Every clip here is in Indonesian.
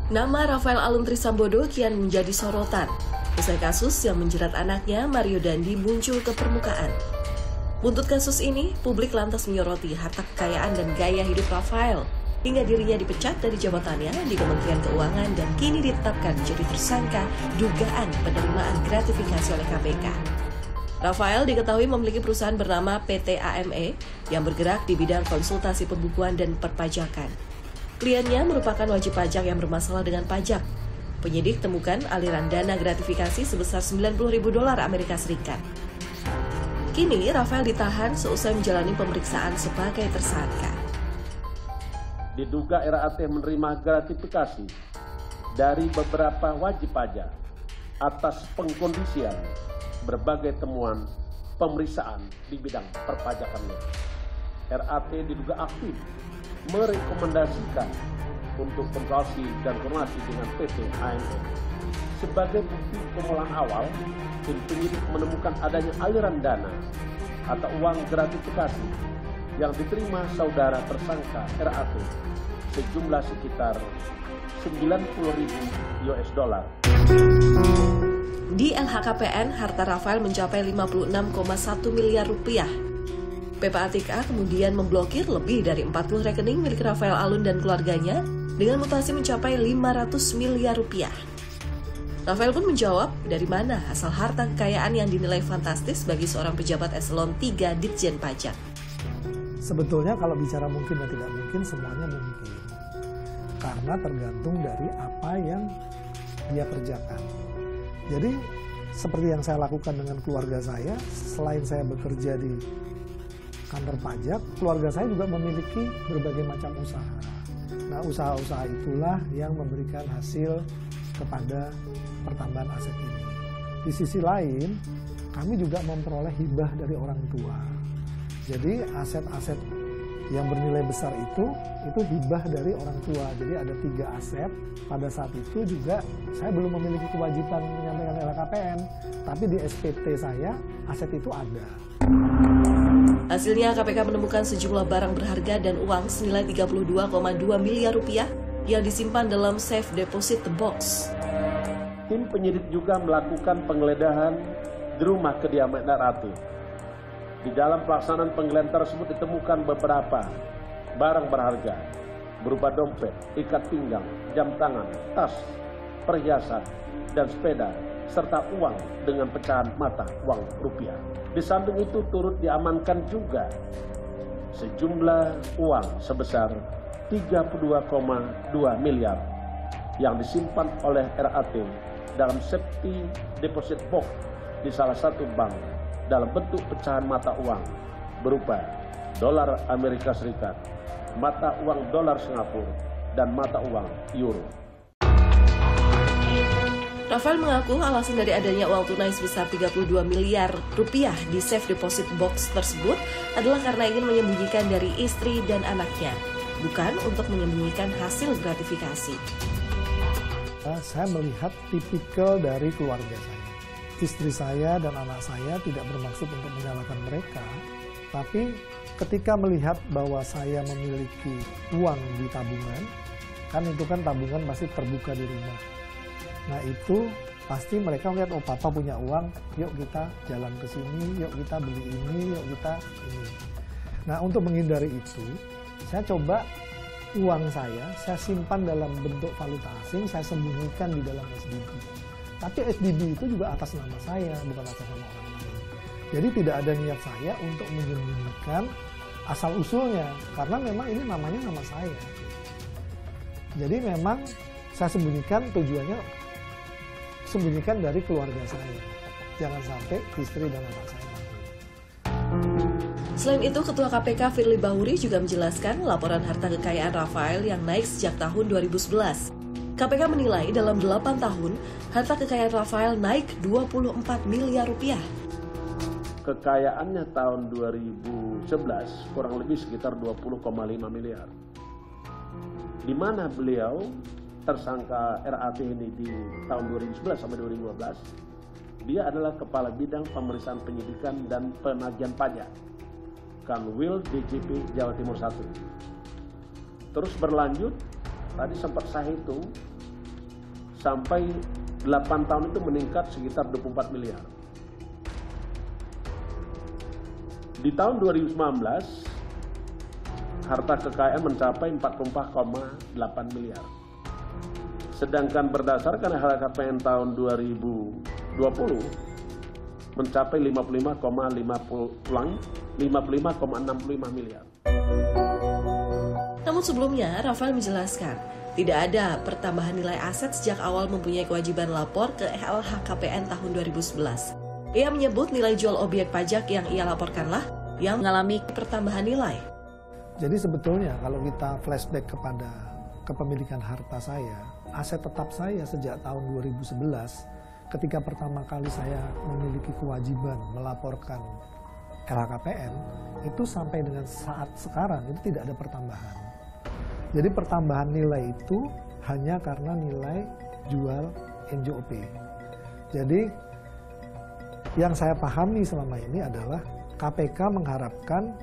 Nama Rafael Alun Trisambodo kian menjadi sorotan. Usai kasus yang menjerat anaknya, Mario Dandi muncul ke permukaan. Buntut kasus ini, publik lantas menyoroti harta kekayaan dan gaya hidup Rafael, hingga dirinya dipecat dari jabatannya di Kementerian Keuangan dan kini ditetapkan menjadi tersangka dugaan penerimaan gratifikasi oleh KPK. Rafael diketahui memiliki perusahaan bernama PT AME yang bergerak di bidang konsultasi pembukuan dan perpajakan. Kliennya merupakan wajib pajak yang bermasalah dengan pajak. Penyidik temukan aliran dana gratifikasi sebesar $90.000 Amerika Serikat. Kini Rafael ditahan seusai menjalani pemeriksaan sebagai tersangka. Diduga RAT menerima gratifikasi dari beberapa wajib pajak atas pengkondisian berbagai temuan pemeriksaan di bidang perpajakannya. RAT diduga aktif merekomendasikan untuk konsultasi dan koordinasi dengan PT AME. Sebagai bukti pemulaan awal, tim penyidik menemukan adanya aliran dana atau uang gratifikasi yang diterima saudara tersangka RAT sejumlah sekitar $90.000. Di LHKPN, harta Rafael mencapai 56,1 miliar rupiah. PPATK kemudian memblokir lebih dari 40 rekening milik Rafael Alun dan keluarganya dengan mutasi mencapai 500 miliar rupiah. Rafael pun menjawab dari mana asal harta kekayaan yang dinilai fantastis bagi seorang pejabat eselon 3 Ditjen Pajak. Sebetulnya kalau bicara mungkin dan tidak mungkin, semuanya mungkin. Karena tergantung dari apa yang dia kerjakan. Jadi seperti yang saya lakukan dengan keluarga saya, selain saya bekerja di kantor pajak, keluarga saya juga memiliki berbagai macam usaha. Nah, usaha-usaha itulah yang memberikan hasil kepada pertambahan aset ini. Di sisi lain, kami juga memperoleh hibah dari orang tua. Jadi aset-aset yang bernilai besar itu hibah dari orang tua. Jadi ada 3 aset. Pada saat itu juga saya belum memiliki kewajiban menyampaikan LHKPN, tapi di SPT saya aset itu ada. Hasilnya KPK menemukan sejumlah barang berharga dan uang senilai 32,2 miliar rupiah yang disimpan dalam safe deposit box. Tim penyidik juga melakukan penggeledahan di rumah kediaman RAT. Di dalam pelaksanaan penggeledahan tersebut ditemukan beberapa barang berharga berupa dompet, ikat pinggang, jam tangan, tas, perhiasan, dan sepeda, serta uang dengan pecahan mata uang rupiah. Di samping itu turut diamankan juga sejumlah uang sebesar 32,2 miliar yang disimpan oleh RAT dalam safety deposit box di salah satu bank dalam bentuk pecahan mata uang berupa dolar Amerika Serikat, mata uang dolar Singapura, dan mata uang euro. Rafael mengaku alasan dari adanya uang tunai sebesar 32 miliar rupiah di safe deposit box tersebut adalah karena ingin menyembunyikan dari istri dan anaknya, bukan untuk menyembunyikan hasil gratifikasi. Saya melihat tipikal dari keluarga saya. Istri saya dan anak saya tidak bermaksud untuk menyalahkan mereka, tapi ketika melihat bahwa saya memiliki uang di tabungan, kan itu kan tabungan pasti terbuka di rumah. Nah itu pasti mereka melihat, oh papa punya uang, yuk kita jalan ke sini, yuk kita beli ini, yuk kita ini. Nah untuk menghindari itu, saya coba uang saya simpan dalam bentuk valuta asing, saya sembunyikan di dalam SDB. Tapi SDB itu juga atas nama saya, bukan atas nama orang lain. Jadi tidak ada niat saya untuk menyembunyikan asal-usulnya, karena memang ini namanya nama saya. Jadi memang saya sembunyikan, tujuannya sembunyikan dari keluarga saya. Jangan sampai istri dan anak saya tahu. Selain itu, Ketua KPK Firly Bahuri juga menjelaskan laporan harta kekayaan Rafael yang naik sejak tahun 2011. KPK menilai dalam 8 tahun, harta kekayaan Rafael naik 24 miliar rupiah. Kekayaannya tahun 2011 kurang lebih sekitar 20,5 miliar. Di mana beliau tersangka RAT ini di tahun 2011 sampai 2012, dia adalah Kepala Bidang Pemeriksaan Penyidikan dan Penagihan Pajak Kanwil DJP Jawa Timur 1. Terus berlanjut, tadi sempat saya hitung, sampai 8 tahun itu meningkat sekitar 24 miliar. Di tahun 2019, harta kekayaan mencapai 44,8 miliar. Sedangkan berdasarkan LHKPN tahun 2020 mencapai 55,65 miliar. Namun sebelumnya, Rafael menjelaskan, tidak ada pertambahan nilai aset sejak awal mempunyai kewajiban lapor ke LHKPN tahun 2011. Ia menyebut nilai jual objek pajak yang ia laporkanlah yang mengalami pertambahan nilai. Jadi sebetulnya kalau kita flashback kepada kepemilikan harta saya, aset tetap saya sejak tahun 2011, ketika pertama kali saya memiliki kewajiban melaporkan LHKPN, itu sampai dengan saat sekarang itu tidak ada pertambahan. Jadi pertambahan nilai itu hanya karena nilai jual NJOP. Jadi yang saya pahami selama ini adalah KPK mengharapkan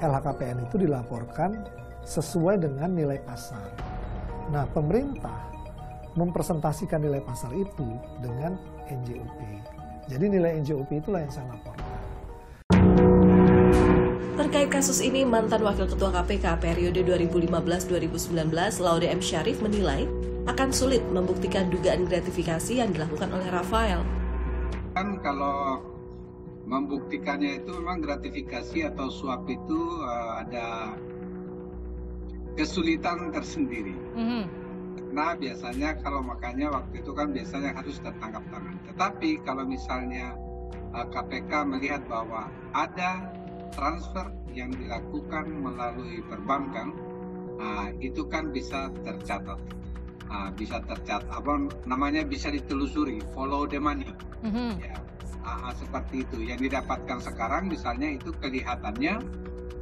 LHKPN itu dilaporkan sesuai dengan nilai pasar. Nah, pemerintah mempresentasikan nilai pasar itu dengan NJOP. Jadi nilai NJOP itulah yang saya laporkan. Terkait kasus ini, mantan Wakil Ketua KPK periode 2015-2019, Laude M. Syarif menilai akan sulit membuktikan dugaan gratifikasi yang dilakukan oleh Rafael. Kan kalau membuktikannya itu memang gratifikasi atau suap itu ada kesulitan tersendiri. Nah biasanya kalau makanya waktu itu kan biasanya harus tertangkap tangan. Tetapi kalau misalnya KPK melihat bahwa ada transfer yang dilakukan melalui perbankan, itu kan bisa tercatat. Apa namanya, bisa ditelusuri, follow the money. Ya, seperti itu. Yang didapatkan sekarang misalnya itu kelihatannya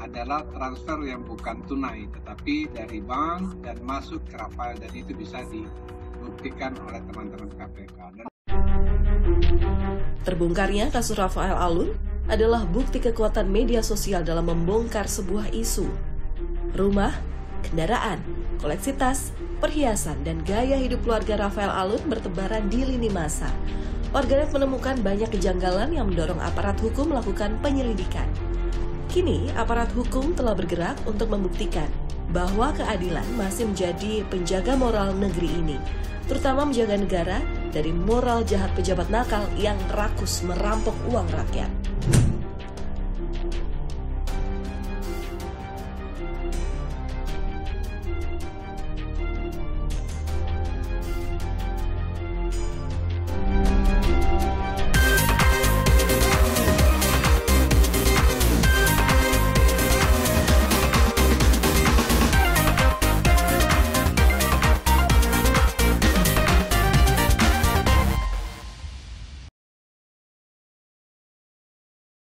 adalah transfer yang bukan tunai, tetapi dari bank dan masuk ke Rafael, dan itu bisa dibuktikan oleh teman-teman KPK. Terbongkarnya kasus Rafael Alun adalah bukti kekuatan media sosial dalam membongkar sebuah isu. Rumah, kendaraan, koleksi tas, perhiasan, dan gaya hidup keluarga Rafael Alun bertebaran di lini masa. Warganet menemukan banyak kejanggalan yang mendorong aparat hukum melakukan penyelidikan. Kini, aparat hukum telah bergerak untuk membuktikan bahwa keadilan masih menjadi penjaga moral negeri ini, terutama menjaga negara dari moral jahat pejabat nakal yang rakus merampok uang rakyat.